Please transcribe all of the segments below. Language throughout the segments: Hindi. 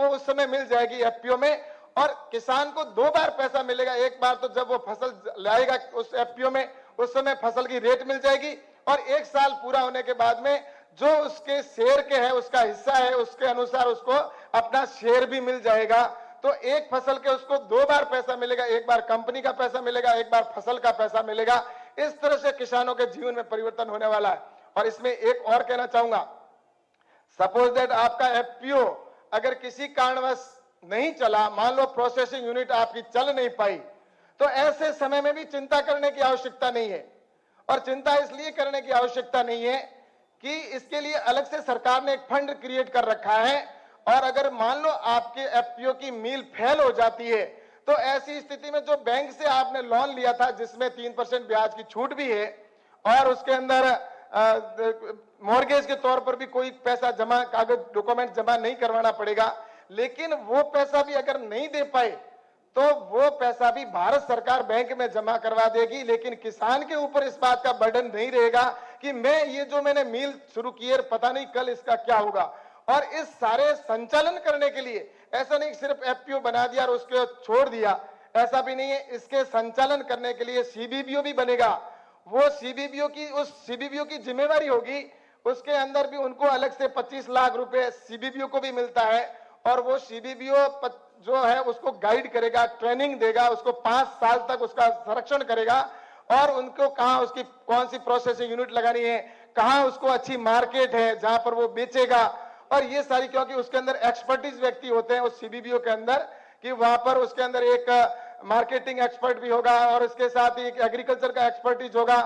उस समय मिल जाएगी एफपीओ में, और किसान को 2 बार पैसा मिलेगा। एक बार तो जब वो फसल लाएगा उस एफपीओ में, उस समय फसल की रेट मिल जाएगी, और 1 साल पूरा होने के बाद में जो उसके शेयर के है, उसका हिस्सा है, उसके अनुसार उसको अपना शेयर भी मिल जाएगा। तो एक फसल के उसको 2 बार पैसा मिलेगा, एक बार कंपनी का पैसा मिलेगा, एक बार फसल का पैसा मिलेगा। इस तरह से किसानों के जीवन में परिवर्तन होने वाला है। और इसमें एक और कहना चाहूंगा, सपोज दैट आपका एफपीओ अगर किसी कारणवश नहीं चला, मान लो प्रोसेसिंग यूनिट आपकी चल नहीं पाई, तो ऐसे समय में भी चिंता करने की आवश्यकता नहीं है। और चिंता इसलिए करने की आवश्यकता नहीं है कि इसके लिए अलग से सरकार ने एक फंड क्रिएट कर रखा है, और अगर मान लो आपके एफपीओ की मिल फेल हो जाती है, तो ऐसी स्थिति में जो बैंक से आपने लोन लिया था, जिसमें 3% ब्याज की छूट भी है, और उसके अंदर मॉर्गेज के तौर पर भी कोई पैसा जमा, कागज डॉक्यूमेंट जमा नहीं करवाना पड़ेगा, लेकिन वो पैसा भी अगर नहीं दे पाए तो वो पैसा भी भारत सरकार बैंक में जमा करवा देगी। लेकिन किसान के ऊपर इस बात का बर्डन नहीं रहेगा कि मैं ये जो मैंने मिल शुरू की है, पता नहीं कल इसका क्या होगा। और इस सारे संचालन करने के लिए ऐसा नहीं सिर्फ एफपीओ बना दिया और उसको छोड़ दिया, ऐसा भी नहीं है। इसके संचालन करने के लिए सीबीबीओ भी बनेगा। वो सीबीबीओ की जिम्मेवारी होगी, उसके अंदर भी उनको अलग से 25 लाख रुपए सीबीबीओ को भी मिलता है, और वो सीबीबीओ जो है उसको गाइड करेगा, ट्रेनिंग देगा, उसको 5 साल तक उसका संरक्षण करेगा, और उनको कहां उसकी कौन सी प्रोसेसिंग यूनिट लगानी है, कहां उसको अच्छी मार्केट है जहां पर वो बेचेगा, और ये सारी, क्योंकि उसके अंदर एक्सपर्टीज व्यक्ति होते हैं उस सीबीबीओ के अंदर, कि वहां पर उसके अंदर एक मार्केटिंग एक्सपर्ट भी होगा, और उसके साथ ही एक एग्रीकल्चर का एक्सपर्टीज होगा,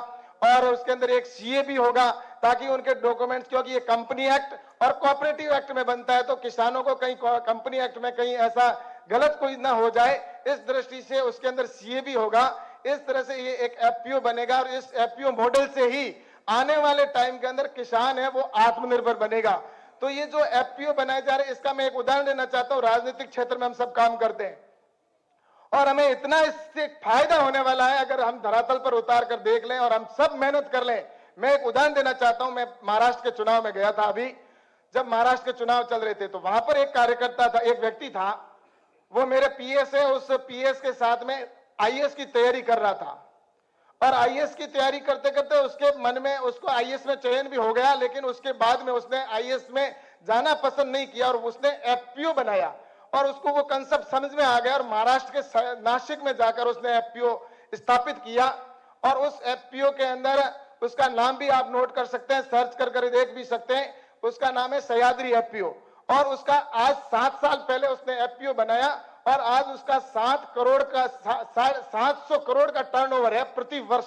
और उसके अंदर एक सीए भी होगा, ताकि उनके डॉक्यूमेंट्स, क्योंकि ये कंपनी एक्ट और कोऑपरेटिव एक्ट में बनता है, तो किसानों को कहीं कंपनी एक्ट में कहीं ऐसा गलत कोई ना हो जाए, इस दृष्टि से उसके अंदर सीए भी होगा। इस तरह से ये एक एफपीओ बनेगा, और इस एफपीओ मॉडल से ही आने वाले टाइम के अंदर किसान है वो आत्मनिर्भर बनेगा। तो ये जो एफपीओ बनाए जा रहे हैं, इसका मैं एक उदाहरण देना चाहता हूं। राजनीतिक क्षेत्र में हम सब काम करते हैं, और हमें इतना इससे फायदा होने वाला है अगर हम धरातल पर उतार कर देख लें और हम सब मेहनत कर लें। मैं एक उदाहरण देना चाहता हूं। मैं महाराष्ट्र के चुनाव में गया था अभी, जब महाराष्ट्र के चुनाव चल रहे थे, तो वहां पर एक कार्यकर्ता था, एक व्यक्ति था, वो मेरे पीएस है, उस पीएस के साथ में आईएएस की तैयारी कर रहा था, और आईएएस की तैयारी करते करते उसके मन में, उसको आईएएस में चयन भी हो गया, लेकिन उसके बाद में उसने आईएएस में जाना पसंद नहीं किया, और उसने एफपीओ बनाया, और उसको वो कंसेप्ट समझ में आ गया, और महाराष्ट्र के नासिक में जाकर उसने एफपीओ स्थापित किया। और उस एफपीओ के अंदर उसका नाम भी आप नोट कर सकते हैं, सर्च कर देख भी सकते हैं, उसका नाम है सह्याद्री एफपीओ। और उसका आज 7 साल पहले उसने एफपीओ बनाया, और आज उसका 700 करोड़ का टर्नओवर है प्रति वर्ष।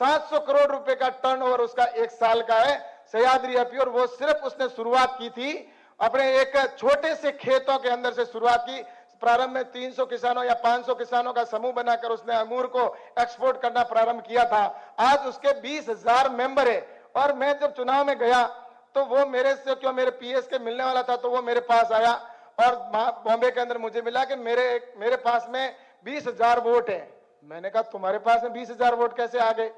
700 करोड़ रुपए का टर्नओवर उसका 1 साल का है, सह्याद्री एफपीओ। और वो सिर्फ उसने शुरुआत की थी अपने एक छोटे से खेतों के अंदर से शुरुआत की। प्रारंभ में 300 किसानों या 500 किसानों का समूह बनाकर उसने अंगूर को एक्सपोर्ट करना प्रारंभ किया था। आज उसके 20,000 मेंबर है। और मैं जब चुनाव में गया तो वो मेरे से, क्यों मेरे पीएस के मिलने वाला था, तो वो मेरे पास आया और बॉम्बे के अंदर मुझे मिला कि मेरे पास में 20,000 वोट है। मैंने कहा तुम्हारे पास में 20,000 वोट कैसे आ गए?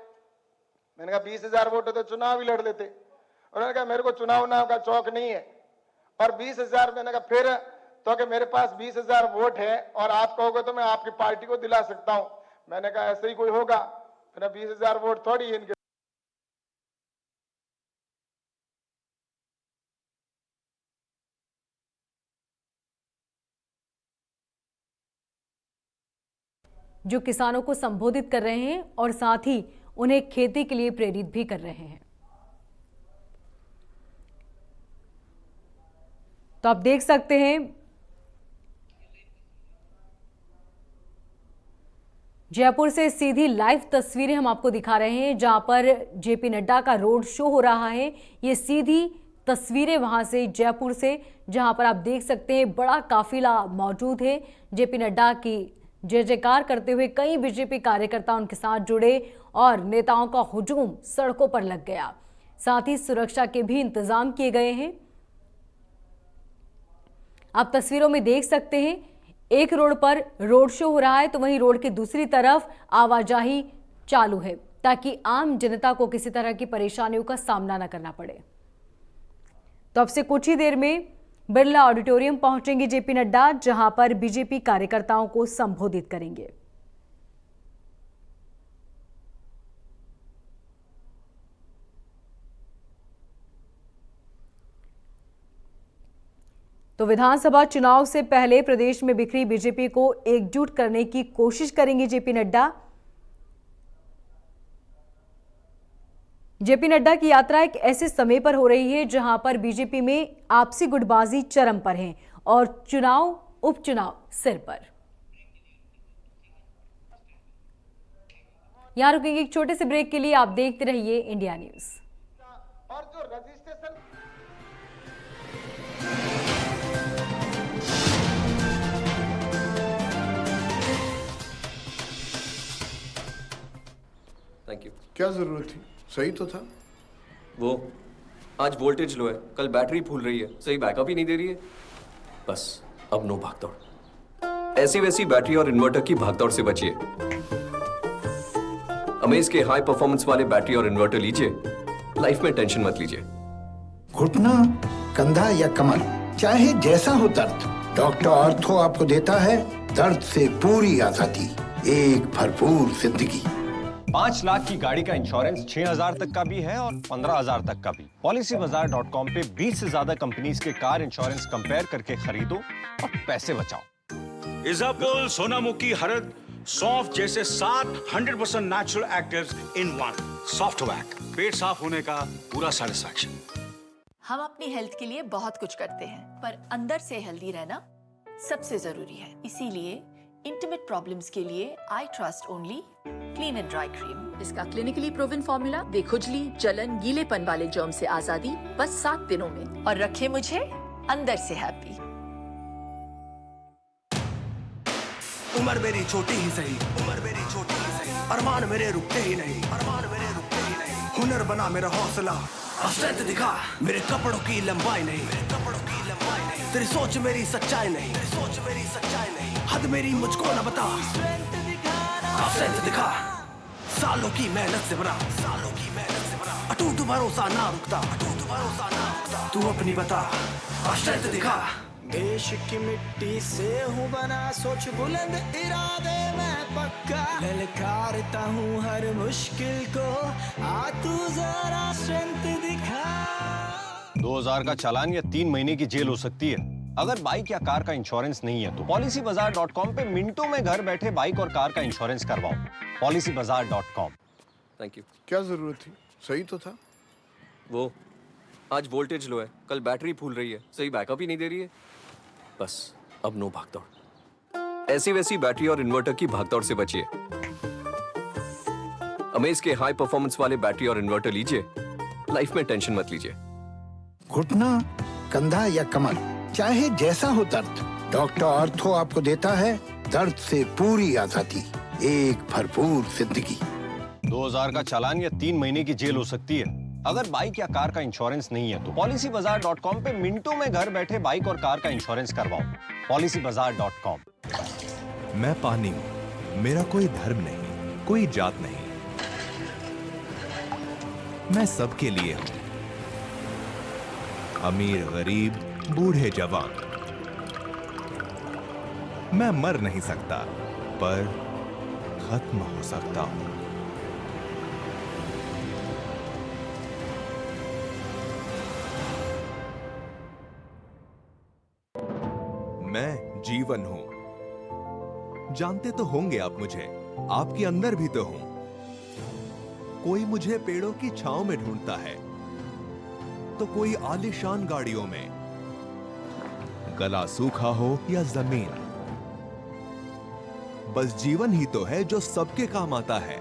मैंने कहा 20,000 वोट है तो चुनाव ही लड़ लेते। उन्होंने कहा मेरे को चुनाव ना का चौक नहीं है। और 20,000, मैंने कहा फिर तो कि मेरे पास 20,000 वोट है और आप कहोगे तो मैं आपकी पार्टी को दिला सकता हूं। मैंने कहा ऐसे ही कोई होगा? मैंने 20,000 वोट थोड़ी इनके। जो किसानों को संबोधित कर रहे हैं और साथ ही उन्हें खेती के लिए प्रेरित भी कर रहे हैं। तो आप देख सकते हैं जयपुर से सीधी लाइव तस्वीरें हम आपको दिखा रहे हैं, जहां पर जेपी नड्डा का रोड शो हो रहा है। ये सीधी तस्वीरें वहां से, जयपुर से, जहां पर आप देख सकते हैं बड़ा काफिला मौजूद है। जेपी नड्डा की जय जयकार करते हुए कई बीजेपी कार्यकर्ता उनके साथ जुड़े और नेताओं का हुजूम सड़कों पर लग गया। साथ ही सुरक्षा के भी इंतजाम किए गए हैं। आप तस्वीरों में देख सकते हैं एक रोड पर रोड शो हो रहा है, तो वहीं रोड की दूसरी तरफ आवाजाही चालू है, ताकि आम जनता को किसी तरह की परेशानियों का सामना न करना पड़े। तो अब से कुछ ही देर में बिरला ऑडिटोरियम पहुंचेंगे जेपी नड्डा, जहां पर बीजेपी कार्यकर्ताओं को संबोधित करेंगे। तो विधानसभा चुनाव से पहले प्रदेश में बिखरी बीजेपी को एकजुट करने की कोशिश करेंगे जेपी नड्डा। जेपी नड्डा की यात्रा एक ऐसे समय पर हो रही है जहां पर बीजेपी में आपसी गुटबाजी चरम पर है और चुनाव उपचुनाव सिर पर। यहां रुकेंगे एक छोटे से ब्रेक के लिए। आप देखते रहिए इंडिया न्यूज। और जो रजिस्ट्रेशन थैंक यू। क्या जरूरत थी? सही तो था। वो आज वोल्टेज लो है, कल बैटरी फूल रही है, सही बैकअप ही नहीं दे रही है। बस अब नो भागदौड़। ऐसी वैसी बैटरी और इन्वर्टर की भागदौड़ से बचिए। अमेज के हाई परफॉर्मेंस वाले बैटरी और इन्वर्टर लीजिए, लाइफ में टेंशन मत लीजिए। घुटना, कंधा या कमर, चाहे जैसा हो दर्द, डॉक्टर ऑर्थो आपको देता है दर्द से पूरी आजादी, एक भरपूर जिंदगी। 5 लाख की गाड़ी का इंश्योरेंस 6,000 तक का भी है और 15,000 तक का भी। PolicyBazaar.com पे 20 से ज्यादा कंपनीज के कार इंश्योरेंस कंपेयर करके खरीदो और पैसे बचाओ। इजापुल, सोनामुखी, हरद, सौंफ जैसे 7 100% नेचुरल एक्टिव्स इन वन। सॉफ्टवैक, पेट साफ होने का पूरा सेटिस्फैक्शन। हम अपनी हेल्थ के लिए बहुत कुछ करते हैं, पर अंदर से हेल्दी रहना सबसे जरूरी है। इसीलिए इंटीमेट प्रॉब्लम्स के लिए I trust only clean and dry cream. इसका क्लिनिकली प्रूवन फॉर्मूला बेखुजली, जलन, गीलेपन वाले जर्म से आजादी बस 7 दिनों में, और रखे मुझे अंदर से हैप्पी। उम्र मेरी छोटी ही सही, उम्र मेरी छोटी ही सही, अरमान मेरे रुकते ही नहीं, अरमान मेरे रुकते ही नहीं। हुनर बना मेरा हौसला, स्ट्रेंथ दिखा मेरे कपड़ों की लंबाई नहीं, मेरे कपड़ों की लंबाई नहीं। तेरी सोच मेरी सच्चाई नहीं, तेरी सोच मेरी सच्चाई नहीं। हद मेरी मुझको न बता, स्ट्रेंथ दिखा सालों की मेहनत से भरा, सालों की मेहनत से भरा। अटूट भरोसा ना रुकता, अटूट भरोसा ना रुकता। तू अपनी बता, स्ट्रेंथ दिखा। देश की मिट्टी से हूँ बना, सोच बुलंद इरादे मैं पक्का। ललकारता हूँ हर मुश्किल को, आ तू जरा स्ट्रेंथ दिखा। 2000 का चालान या 3 महीने की जेल हो सकती है अगर बाइक या कार का इंश्योरेंस नहीं है। तो PolicyBazaar.com पे मिनटों में घर बैठे बाइक और कार का इंश्योरेंस करवाओ। PolicyBazaar.com। Thank you. क्या जरूरत थी? सही तो था। वो आज वोल्टेज लो है, कल बैटरी फूल रही है, सही बैकअप ही नहीं दे रही है। बस अब नो भागदौड़। ऐसी वैसी बैटरी और इन्वर्टर की भागदौड़ से बचिए। अमेज के हाई परफॉर्मेंस वाले बैटरी और इन्वर्टर लीजिए, लाइफ में टेंशन मत लीजिए। घुटना, कंधा या कमर, चाहे जैसा हो दर्द, डॉक्टर ऑर्थो आपको देता है दर्द से पूरी आजादी, एक भरपूर जिंदगी। 2000 का चालान या 3 महीने की जेल हो सकती है अगर बाइक या कार का इंश्योरेंस नहीं है। तो PolicyBazaar.com पे मिनटों में घर बैठे बाइक और कार का इंश्योरेंस करवाओ। PolicyBazaar.com। मैं पानी हूं, मेरा कोई धर्म नहीं, कोई जात नहीं, मैं सबके लिए हूं। अमीर गरीब, बूढ़े जवान, मैं मर नहीं सकता पर खत्म हो सकता हूं। मैं जीवन हूं। जानते तो होंगे आप मुझे, आपके अंदर भी तो हूं। कोई मुझे पेड़ों की छांव में ढूंढता है तो कोई आलीशान गाड़ियों में, गला सूखा हो या जमीन, बस जीवन ही तो है जो सबके काम आता है।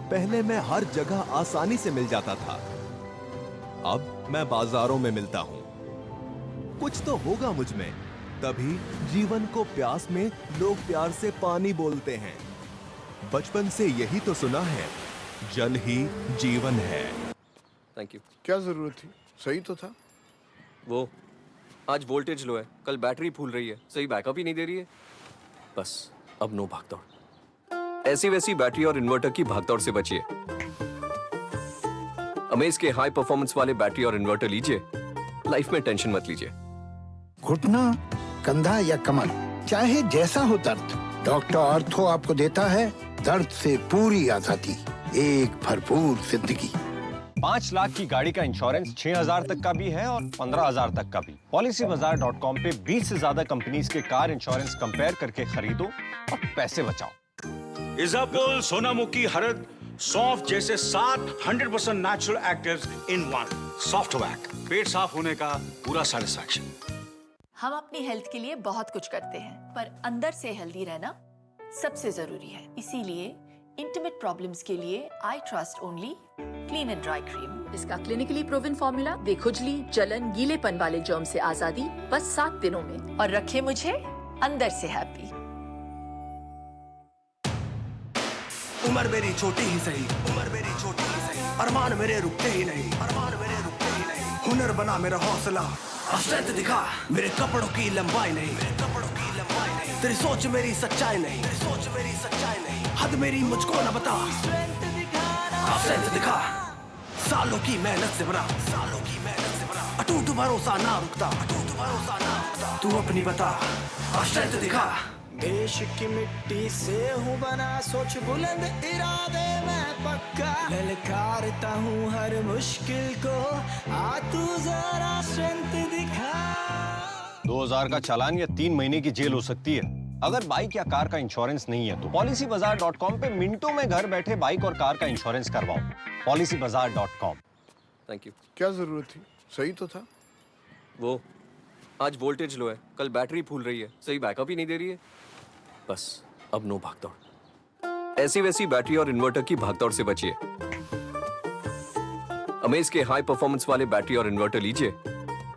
पहले मैं हर जगह आसानी से मिल जाता था, अब मैं बाजारों में मिलता हूं। कुछ तो होगा मुझ में, तभी जीवन को प्यास में लोग प्यार से पानी बोलते हैं। बचपन से यही तो सुना है, जल ही जीवन है। Thank you. क्या जरूरत थी? सही तो था। वो आज वोल्टेज लो है, कल बैटरी फूल रही है, सही बैकअप ही नहीं दे रही है। बस अब नो भागदौड़। ऐसी वैसी बैटरी और इन्वर्टर की भागदौड़ से बचिए। अमेज के हाई परफॉर्मेंस वाले बैटरी और इन्वर्टर लीजिए, लाइफ में टेंशन मत लीजिए। घुटना, कंधा या कमर, चाहे जैसा हो दर्द, डॉक्टर ऑर्थो आपको देता है दर्द से पूरी आजादी, एक भरपूर जिंदगी। 5 लाख की गाड़ी का इंश्योरेंस 6,000 तक का भी है और 15,000 तक का भी। PolicyBazaar.com पे 20 से ज्यादा कंपनीज के कार इंश्योरेंस कंपेयर करके खरीदो और पैसे बचाओ। इजापुल, सोनामुखी, हरद, सौंफ जैसे 7 100% नेचुरल एक्टिव्स इन वन। सॉफ्टवैक, पेट साफ होने का पूरा सेटिस्फैक्शन। हम अपनी हेल्थ के लिए बहुत कुछ करते हैं, पर अंदर से हेल्दी रहना सबसे जरूरी है। इसीलिए इंटीमेट प्रॉब्लम्स के लिए I trust only clean and dry cream. इसका क्लिनिकली प्रूवन फॉर्मूला बेखुजली, जलन, गीलेपन वाले जर्म से आजादी बस 7 दिनों में, और रखे मुझे अंदर से हैप्पी। उम्र मेरी छोटी ही सही, उम्र मेरी छोटी ही सही, अरमान मेरे रुकते ही नहीं, अरमान मेरे रुकते ही नहीं। हुनर बना मेरा हौसला, स्ट्रेंथ दिखा मेरे कपड़ों की लंबाई नहीं, मेरे कपड़ों की लंबाई नहीं। तेरी सोच मेरी सच्चाई नहीं, तेरी सोच मेरी सच्चाई नहीं। हद मेरी मुझको न बता, स्ट्रेंथ दिखा सालों की मेहनत से भरा, सालों की मेहनत से भरा। अटूट भरोसा ना रुकता, अटूट भरोसा ना रुकता। तू अपनी बता, स्ट्रेंथ दिखा। देश की मिट्टी से हूँ बना, सोच बुलंद इरादे मैं पक्का। ललकारता हूँ हर मुश्किल को, आ तू जरा स्ट्रेंथ दिखा। 2000 का चालान या 3 महीने की जेल हो सकती है अगर बाइक या कार का इंश्योरेंस नहीं है तो। PolicyBazaar.com पे मिनटों में घर बैठे बाइक और कार का इंश्योरेंस करवाओ। PolicyBazaar.com। Thank you. क्या जरूरत थी? सही तो था। वो आज वोल्टेज लो है, कल बैटरी फूल रही है, सही बैकअप ही नहीं दे रही है। बस अब नो भागदौड़। ऐसी वैसी बैटरी और इन्वर्टर की भागदौड़ से बचिए। अमेज के हाई परफॉर्मेंस वाले बैटरी और इन्वर्टर लीजिए,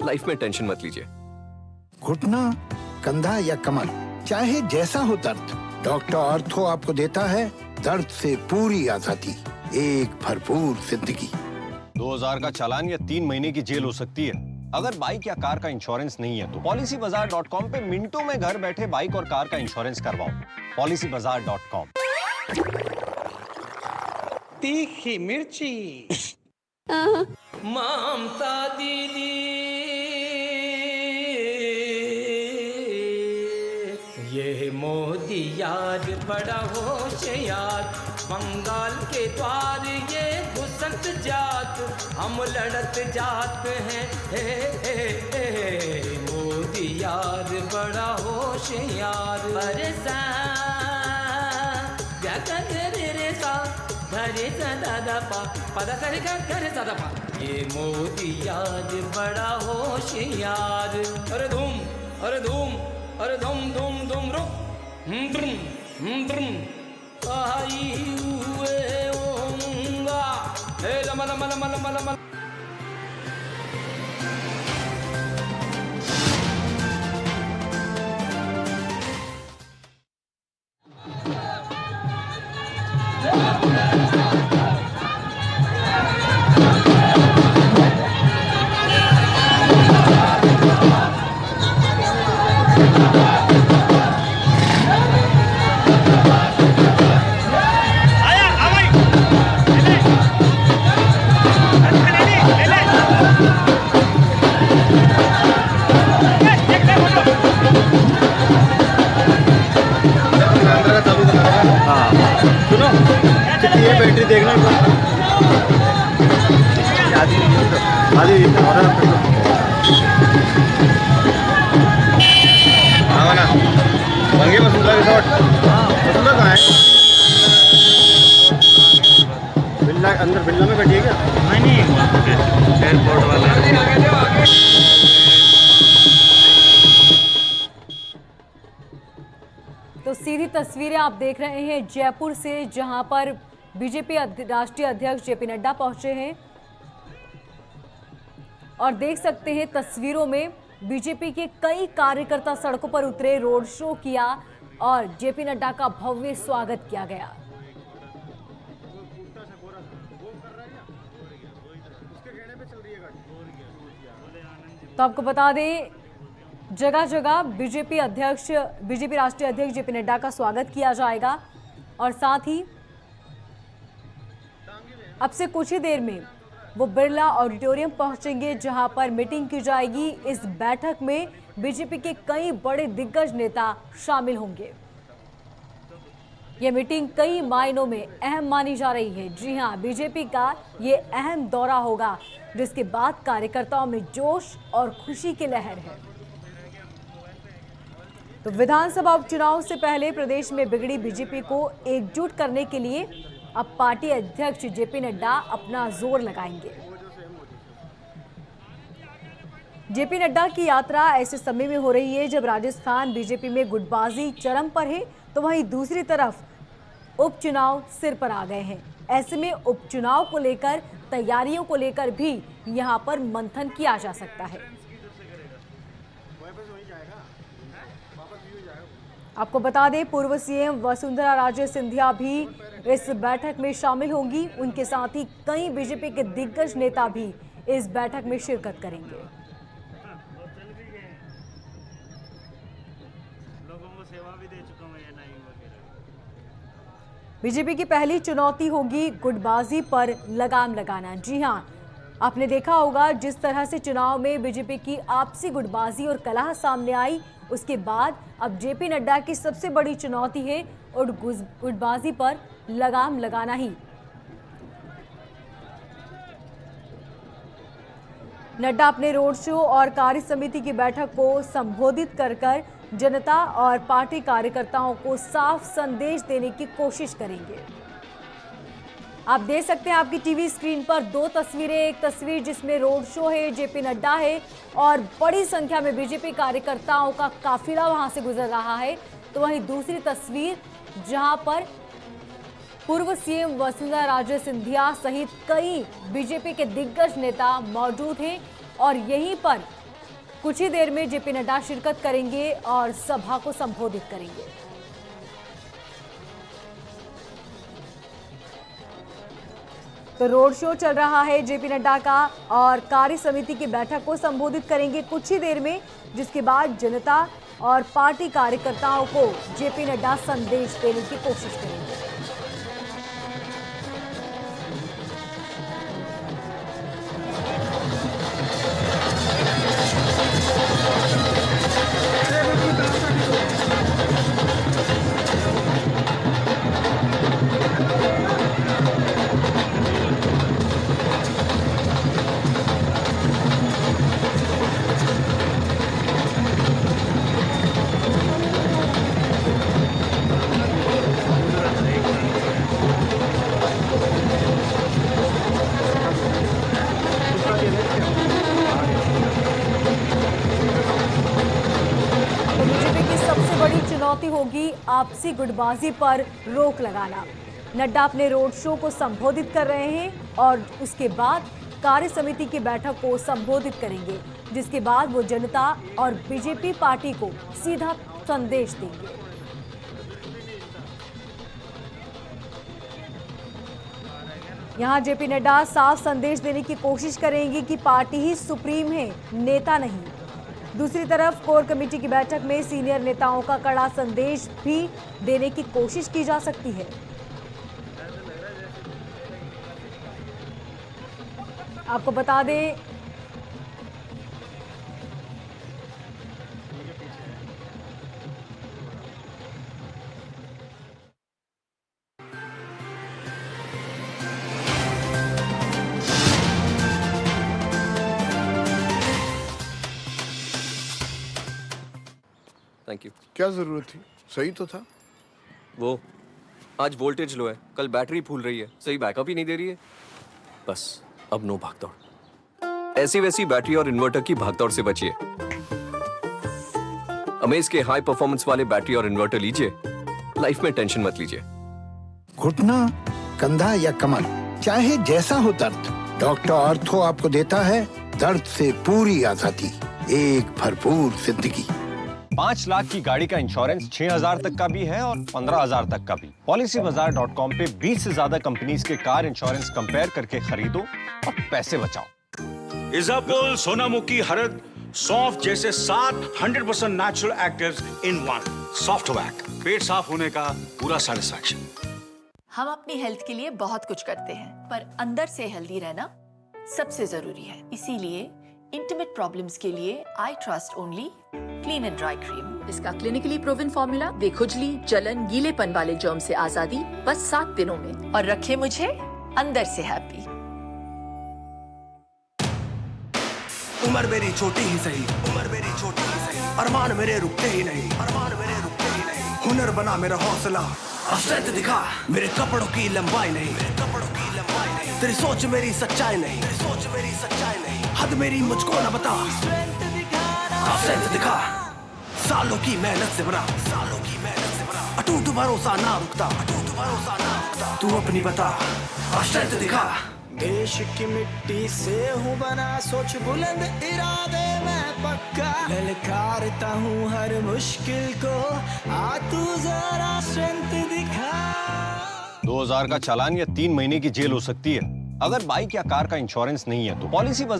लाइफ में टेंशन मत लीजिए। घुटना, कंधा या कमर, चाहे जैसा हो दर्द, डॉक्टर ऑर्थो आपको देता है दर्द से पूरी आजादी, एक भरपूर जिंदगी। 2000 का चालान या 3 महीने की जेल हो सकती है अगर बाइक या कार का इंश्योरेंस नहीं है तो। PolicyBazaar.com पे मिनटों में घर बैठे बाइक और कार का इंश्योरेंस करवाओ। PolicyBazaar.com। तीखी मिर्ची ममता दीदी, ये मोदी यार बड़ा होशियार, बंगाल के द्वार ये घुसत जात, हम लड़त जात हैं हे हे हे। मोदी यार बड़ा होशियार, ये मोदी यार बड़ा होशियार। अरे धूम, अरे धूम, अरे धूम धूम धूम रुम आई हुए ओंगा हे लम लम लम लम लम। ये बैटरी देखना ना मंगे वसुंधरा रिसोर्ट, वसुंधरा कहाँ है? बिल्ला अंदर, बिल्ला में बैठी है क्या? नहीं एयरपोर्ट वाला। तो सीधी तस्वीरें आप देख रहे हैं जयपुर से, जहां पर बीजेपी राष्ट्रीय अध्यक्ष जेपी नड्डा पहुंचे हैं और देख सकते हैं तस्वीरों में बीजेपी के कई कार्यकर्ता सड़कों पर उतरे, रोड शो किया और जेपी नड्डा का भव्य स्वागत किया गया। तो आपको बता दें, जगह जगह बीजेपी राष्ट्रीय अध्यक्ष जेपी नड्डा का स्वागत किया जाएगा और साथ ही अब से कुछ ही देर में वो बिरला ऑडिटोरियम पहुंचेंगे, जहां पर मीटिंग की जाएगी। इस बैठक में बीजेपी के कई बड़े दिग्गज नेता शामिल होंगे। ये मीटिंग कई मायनों में अहम मानी जा रही है। जी हां, बीजेपी का ये अहम दौरा होगा जिसके बाद कार्यकर्ताओं में जोश और खुशी की लहर है। तो विधानसभा उपचुनाव से पहले प्रदेश में बिगड़ी बीजेपी को एकजुट करने के लिए अब पार्टी अध्यक्ष जेपी नड्डा अपना जोर लगाएंगे। जेपी नड्डा की यात्रा ऐसे समय में हो रही है जब राजस्थान बीजेपी में गुटबाजी चरम पर है, तो वहीं दूसरी तरफ उपचुनाव सिर पर आ गए हैं। ऐसे में उपचुनाव को लेकर तैयारियों को लेकर भी यहां पर मंथन किया जा सकता है। आपको बता दें, पूर्व सीएम वसुंधरा राजे सिंधिया भी इस बैठक में शामिल होंगी। उनके साथ ही कई बीजेपी के दिग्गज नेता भी इस बैठक में शिरकत करेंगे। बीजेपी की पहली चुनौती होगी गुटबाजी पर लगाम लगाना। जी हां, आपने देखा होगा जिस तरह से चुनाव में बीजेपी की आपसी गुटबाजी और कलह सामने आई, उसके बाद अब जेपी नड्डा की सबसे बड़ी चुनौती है और गुटबाजी पर लगाम लगाना ही। नड्डा अपने रोड शो और कार्य समिति की बैठक को संबोधित कर जनता और पार्टी कार्यकर्ताओं को साफ संदेश देने की कोशिश करेंगे। आप देख सकते हैं आपकी टीवी स्क्रीन पर दो तस्वीरें, एक तस्वीर जिसमें रोड शो है, जेपी नड्डा है और बड़ी संख्या में बीजेपी कार्यकर्ताओं का काफिला वहां से गुजर रहा है, तो वहीं दूसरी तस्वीर जहां पर पूर्व सीएम वसुंधरा राजे सिंधिया सहित कई बीजेपी के दिग्गज नेता मौजूद हैं और यहीं पर कुछ ही देर में जेपी नड्डा शिरकत करेंगे और सभा को संबोधित करेंगे। तो रोड शो चल रहा है जेपी नड्डा का और कार्य समिति की बैठक को संबोधित करेंगे कुछ ही देर में, जिसके बाद जनता और पार्टी कार्यकर्ताओं को जेपी नड्डा संदेश देने की कोशिश करेंगे। चुनौती होगी आपसी गुटबाजी पर रोक लगाना। नड्डा अपने रोड शो को संबोधित कर रहे हैं और उसके बाद कार्य समिति की बैठक को संबोधित करेंगे, जिसके बाद वो जनता और बीजेपी पार्टी को सीधा संदेश देंगे। यहां जेपी नड्डा साफ संदेश देने की कोशिश करेंगे कि पार्टी ही सुप्रीम है, नेता नहीं। दूसरी तरफ कोर कमेटी की बैठक में सीनियर नेताओं का कड़ा संदेश भी देने की कोशिश की जा सकती है। आपको बता दें, थैंक यू। क्या जरूरत थी? सही तो था। वो आज वोल्टेज लो है, कल बैटरी फूल रही है, सही बैकअप ही नहीं दे रही है। बस अब नो भागदौड़। ऐसी वैसी बैटरी और इन्वर्टर की भागदौड़ से बचिए। अमेज के हाई परफॉर्मेंस वाले बैटरी और इन्वर्टर लीजिए, लाइफ में टेंशन मत लीजिए। घुटना, कंधा या कमर, चाहे जैसा हो दर्द, डॉक्टर ऑर्थो आपको देता है दर्द से पूरी आजादी, एक भरपूर जिंदगी। 5 लाख की गाड़ी का इंश्योरेंस 6,000 तक का भी है और 15,000 तक का भी। PolicyBazaar.com पे 20 से ज्यादा कंपनीज के कार इंश्योरेंस कंपेयर करके खरीदो और पैसे बचाओ। इजापुल, सोनामुखी, हरद, सौंफ जैसे 7 100% नेचुरल एक्टिव्स इन वन। सॉफ्टवैक, पेट साफ होने का पूरा सेटिस्फैक्शन। हम अपनी हेल्थ के लिए बहुत कुछ करते हैं, पर अंदर से हेल्दी रहना सबसे जरूरी है। इसीलिए इंटीमेट प्रॉब्लम्स के लिए I trust only clean and dry cream. इसका क्लिनिकली प्रूवन फॉर्मूला बेखुजली, जलन, गीलेपन वाले जर्म से आजादी बस 7 दिनों में, और रखे मुझे अंदर से हैप्पी। उम्र मेरी छोटी ही सही, उम्र मेरी छोटी ही सही, अरमान मेरे रुकते ही नहीं, अरमान मेरे रुकते ही नहीं। हुनर बना मेरा हौसला, स्ट्रेंथ दिखा मेरे कपड़ों की लंबाई नहीं, मेरे कपड़ों की लंबाई नहीं। तेरी सोच मेरी सच्चाई नहीं, तेरी सोच मेरी सच्चाई नहीं। हद मेरी मुझको न बता, स्ट्रेंथ दिखा सालों की मेहनत से भरा, सालों की मेहनत से भरा। अटूट भरोसा ना रुकता, अटूट भरोसा ना रुकता। तू अपनी बता, स्ट्रेंथ दिखा। देश की मिट्टी से हूँ बना, सोच बुलंद इरादे मैं पक्का। ललकारता हूँ हर मुश्किल को, आ तू जरा स्ट्रेंथ दिखा। 2000 का चालान या 3 महीने की जेल हो सकती है। अगर बाइक या कार का इंश्योरेंस नहीं है तो पॉलिसी